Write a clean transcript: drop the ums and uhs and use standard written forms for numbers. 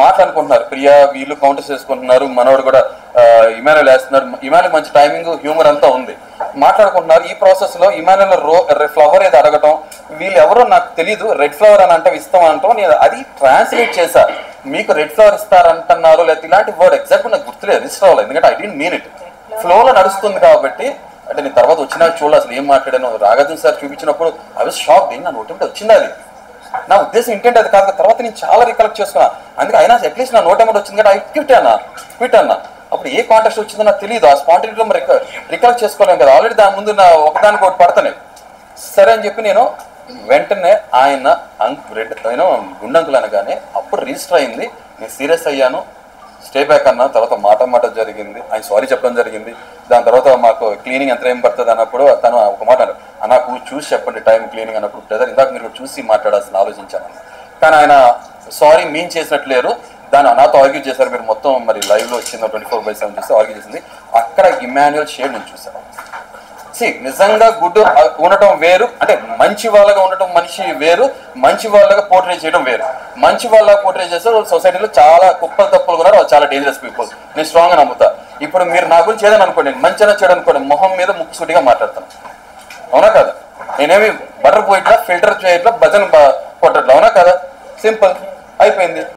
మాట్లాడుకుంటున్నారు, ప్రియా వీళ్ళు కౌంటర్స్ చేసుకుంటున్నారు, మనోడు కూడా ఇమానుయల్ వేస్తున్నారు, ఇమానుయల్ మంచి టైమింగ్ హ్యూమర్ అంతా ఉంది, మాట్లాడుకుంటున్నారు. ఈ ప్రాసెస్ లో ఇమానుయల్ ఫ్లవర్ ఏదో అడగటం, వీళ్ళు ఎవరో నాకు తెలియదు, రెడ్ ఫ్లవర్ అని అంటే ఇస్తాం అంటాం, నేను అది ట్రాన్స్లేట్ చేశా, మీకు రెడ్ ఫ్లవర్ ఇస్తారంటున్నారు లేకపోతే ఇలాంటి వర్డ్ ఎగ్జాక్ట్ నాకు గుర్తులేదు, రిజిస్టర్ అవ్వలేదు, ఎందుకంటే ఐ డోంట్ మీన్ ఇట్, ఫ్లోలో నడుస్తుంది కాబట్టి. అంటే నేను తర్వాత వచ్చినా చూడాలి అసలు ఏం మాట్లాడాను, రాఘవన్ సార్ చూపించినప్పుడు ఐ వాజ్ షాక్, నా నోటెంట్ వచ్చింది, అది నా ఉద్దేశం ఇంటెంట్ అది కాదు. తర్వాత నేను చాలా రికలెక్ట్ చేసుకున్నా, అందుకే అయినా అట్లీస్ట్ నా నోటెంట్ వచ్చింది కానీ ఐ క్విట్ అన్నా. అప్పుడు ఏ కాంటెస్ట్ వచ్చిందో నాకు తెలియదు, ఆ స్పాంటినిటీలో రికలెక్ట్ చేసుకోలేము కదా, ఆల్రెడీ దాని ముందు నా ఒకదానికి ఒకటి పడతానే. సరే అని చెప్పి నేను వెంటనే ఆయన గుండంకులు అనగానే అప్పుడు రిజిస్టర్ అయింది, నేను సీరియస్ అయ్యాను, స్టే బ్యాక్ అన్న. తర్వాత మాట జరిగింది, ఆయన సారీ చెప్పడం జరిగింది. దాని తర్వాత మాకు క్లీనింగ్ ఎంత ఏం పడుతుంది అన్నప్పుడు తను ఒక మాట నాకు చూసి చెప్పండి టైం క్లీనింగ్ అన్నప్పుడు, బ్రదర్ ఇందాక మీరు చూసి మాట్లాడాల్సిన ఆలోచించాను. కానీ ఆయన సారీ మీన్ చేసినట్లేరు, దాన్ని నాతో ఆర్గ్యూ చేశారు, మీరు మొత్తం మరి లైవ్లో వచ్చింది 24/7 చూస్తే ఆర్గ్యూ చేసింది. అక్కడ ఇమాన్యుయల్ షేడ్ నేను చూశాను. నిజంగా గుడ్ ఉండటం వేరు, అంటే మంచి వాళ్ళగా ఉండటం మనిషి వేరు, మంచి వాళ్ళగా పోర్ట్రేట్ చేయడం వేరు. మంచి వాళ్ళగా పోర్ట్రేట్ చేస్తే సొసైటీలో చాలా కుప్పలు తప్పులు ఉన్నారు, వాళ్ళు చాలా డేంజరస్ పీపుల్, నేను స్ట్రాంగ్గా నమ్ముతా. ఇప్పుడు మీరు నా గురించి ఏదని అనుకోండి, మంచిగా చెడు అనుకోండి, మొహం మీద ముక్కు సూటిగా మాట్లాడతాను, అవునా కదా? నేనేమి బటర్ పోయిట్లా ఫిల్టర్ చేయట్లా భజన కొట్టట్లా, అవునా కదా? సింపుల్ అయిపోయింది.